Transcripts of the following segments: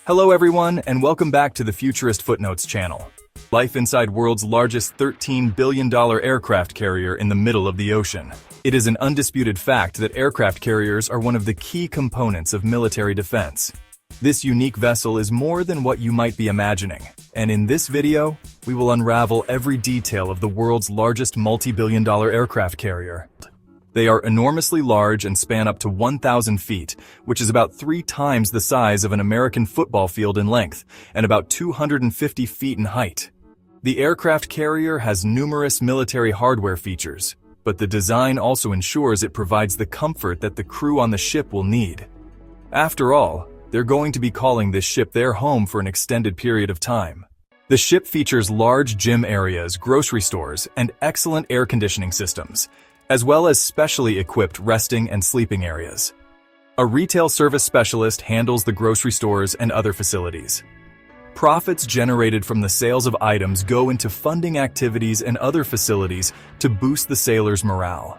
Hello everyone, and welcome back to the Futurist Footnotes channel. Life inside world's largest $13 billion aircraft carrier in the middle of the ocean. It is an undisputed fact that aircraft carriers are one of the key components of military defense. This unique vessel is more than what you might be imagining, and in this video, we will unravel every detail of the world's largest multi-billion-dollar aircraft carrier. They are enormously large and span up to 1,000 feet, which is about 3 times the size of an American football field in length, and about 250 feet in height. The aircraft carrier has numerous military hardware features, but the design also ensures it provides the comfort that the crew on the ship will need. After all, they're going to be calling this ship their home for an extended period of time. The ship features large gym areas, grocery stores, and excellent air conditioning systems, as well as specially equipped resting and sleeping areas. A retail service specialist handles the grocery stores and other facilities. Profits generated from the sales of items go into funding activities and other facilities to boost the sailors' morale.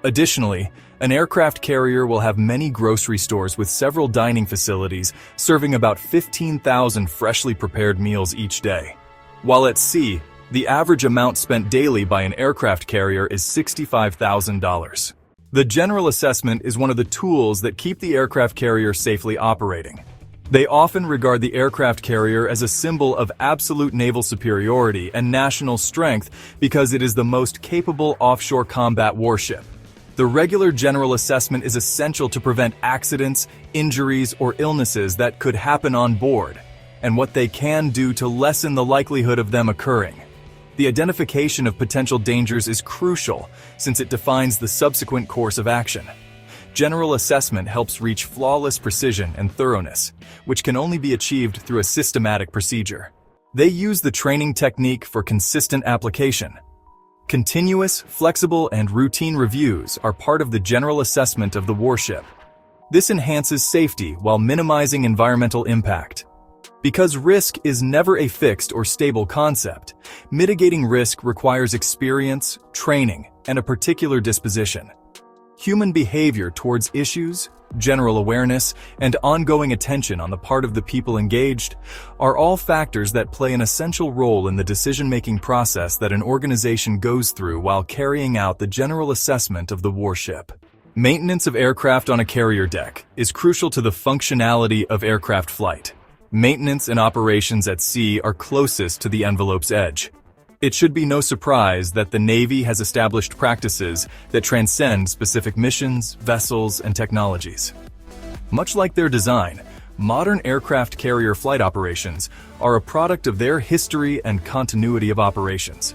Additionally, an aircraft carrier will have many grocery stores with several dining facilities serving about 15,000 freshly prepared meals each day. While at sea, the average amount spent daily by an aircraft carrier is $65,000. The general assessment is one of the tools that keep the aircraft carrier safely operating. They often regard the aircraft carrier as a symbol of absolute naval superiority and national strength because it is the most capable offshore combat warship. The regular general assessment is essential to prevent accidents, injuries, or illnesses that could happen on board, and what they can do to lessen the likelihood of them occurring. The identification of potential dangers is crucial since it defines the subsequent course of action. General assessment helps reach flawless precision and thoroughness, which can only be achieved through a systematic procedure. They use the training technique for consistent application. Continuous, flexible, and routine reviews are part of the general assessment of the warship. This enhances safety while minimizing environmental impact. Because risk is never a fixed or stable concept, mitigating risk requires experience, training, and a particular disposition. Human behavior towards issues, general awareness, and ongoing attention on the part of the people engaged are all factors that play an essential role in the decision-making process that an organization goes through while carrying out the general assessment of the warship. Maintenance of aircraft on a carrier deck is crucial to the functionality of aircraft flight. Maintenance and operations at sea are closest to the envelope's edge. It should be no surprise that the Navy has established practices that transcend specific missions, vessels, and technologies. Much like their design, modern aircraft carrier flight operations are a product of their history and continuity of operations.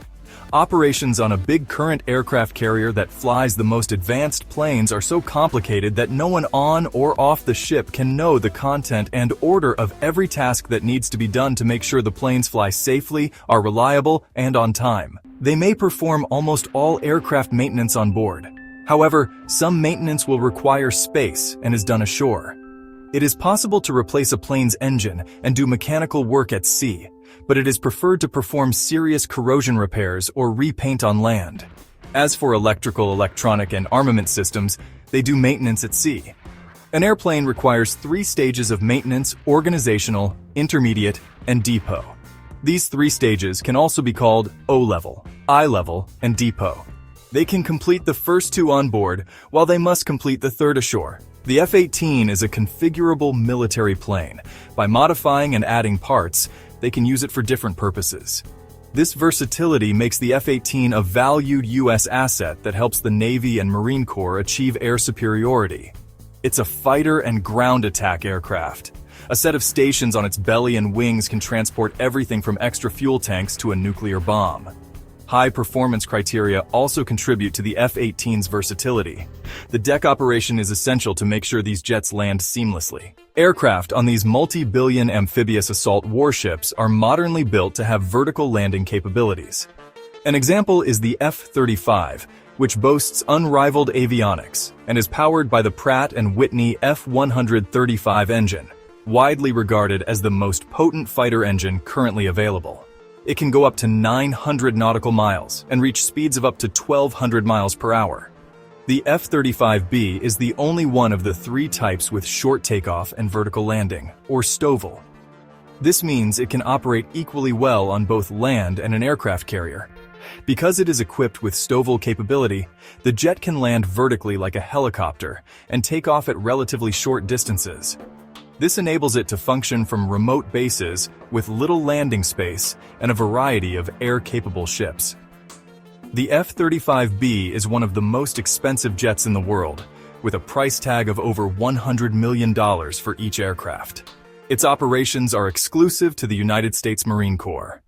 Operations on a big current aircraft carrier that flies the most advanced planes are so complicated that no one on or off the ship can know the content and order of every task that needs to be done to make sure the planes fly safely, are reliable, and on time. They may perform almost all aircraft maintenance on board. However, some maintenance will require space and is done ashore. It is possible to replace a plane's engine and do mechanical work at sea, but it is preferred to perform serious corrosion repairs or repaint on land. As for electrical, electronic, and armament systems, they do maintenance at sea. An airplane requires 3 stages of maintenance: organizational, intermediate, and depot. These 3 stages can also be called O-level, I-level, and depot. They can complete the first 2 on board, while they must complete the 3rd ashore. The F-18 is a configurable military plane. By modifying and adding parts, they can use it for different purposes. This versatility makes the F-18 a valued U.S. asset that helps the Navy and Marine Corps achieve air superiority. It's a fighter and ground attack aircraft. A set of stations on its belly and wings can transport everything from extra fuel tanks to a nuclear bomb. High performance criteria also contribute to the F-18's versatility. The deck operation is essential to make sure these jets land seamlessly. Aircraft on these multi-billion amphibious assault warships are modernly built to have vertical landing capabilities. An example is the F-35, which boasts unrivaled avionics and is powered by the Pratt & Whitney F-135 engine, widely regarded as the most potent fighter engine currently available. It can go up to 900 nautical miles and reach speeds of up to 1,200 miles per hour. The F-35B is the only one of the 3 types with short takeoff and vertical landing, or STOVL. This means it can operate equally well on both land and an aircraft carrier. Because it is equipped with STOVL capability, the jet can land vertically like a helicopter and take off at relatively short distances. This enables it to function from remote bases with little landing space and a variety of air-capable ships. The F-35B is one of the most expensive jets in the world, with a price tag of over $100 million for each aircraft. Its operations are exclusive to the United States Marine Corps.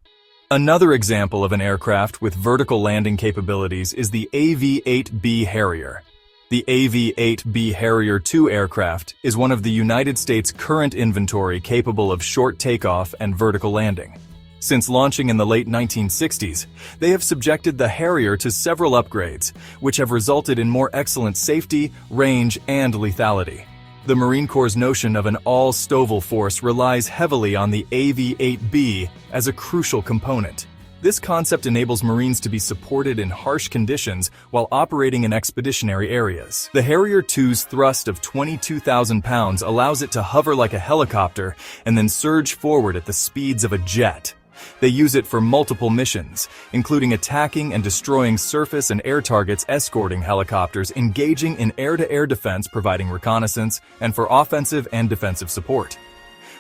Another example of an aircraft with vertical landing capabilities is the AV-8B Harrier. The AV-8B Harrier II aircraft is one of the United States' current inventory capable of short takeoff and vertical landing. Since launching in the late 1960s, they have subjected the Harrier to several upgrades, which have resulted in more excellent safety, range, and lethality. The Marine Corps' notion of an all-STOVL force relies heavily on the AV-8B as a crucial component. This concept enables Marines to be supported in harsh conditions while operating in expeditionary areas. The Harrier II's thrust of 22,000 pounds allows it to hover like a helicopter and then surge forward at the speeds of a jet. They use it for multiple missions, including attacking and destroying surface and air targets, escorting helicopters, engaging in air-to-air defense, providing reconnaissance, and for offensive and defensive support.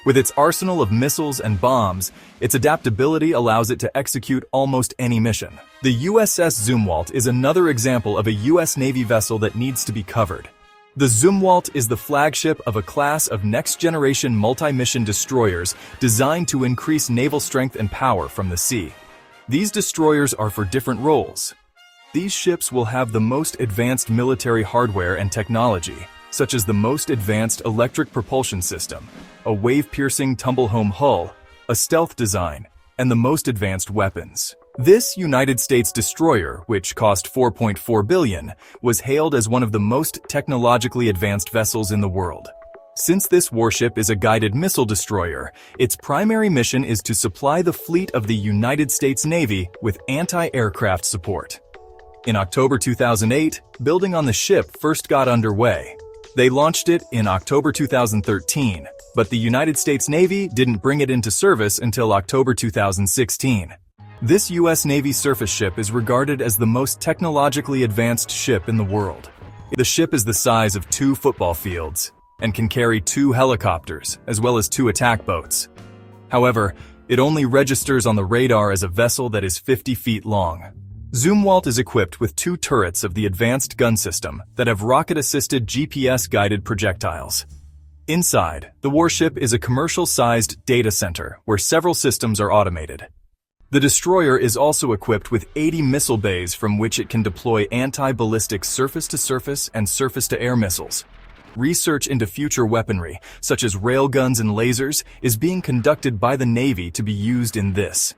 With its arsenal of missiles and bombs, its adaptability allows it to execute almost any mission. The USS Zumwalt is another example of a U.S. Navy vessel that needs to be covered. The Zumwalt is the flagship of a class of next-generation multi-mission destroyers designed to increase naval strength and power from the sea. These destroyers are for different roles. These ships will have the most advanced military hardware and technology, such as the most advanced electric propulsion system, a wave-piercing tumble-home hull, a stealth design, and the most advanced weapons. This United States destroyer, which cost $4.4 billion, was hailed as one of the most technologically advanced vessels in the world. Since this warship is a guided missile destroyer, its primary mission is to supply the fleet of the United States Navy with anti-aircraft support. In October 2008, building on the ship first got underway. They launched it in October 2013, but the United States Navy didn't bring it into service until October 2016. This U.S. Navy surface ship is regarded as the most technologically advanced ship in the world. The ship is the size of 2 football fields and can carry 2 helicopters as well as 2 attack boats. However, it only registers on the radar as a vessel that is 50 feet long. Zumwalt is equipped with 2 turrets of the advanced gun system that have rocket-assisted GPS-guided projectiles. Inside, the warship is a commercial-sized data center where several systems are automated. The destroyer is also equipped with 80 missile bays from which it can deploy anti-ballistic surface-to-surface and surface-to-air missiles. Research into future weaponry, such as railguns and lasers, is being conducted by the Navy to be used in this.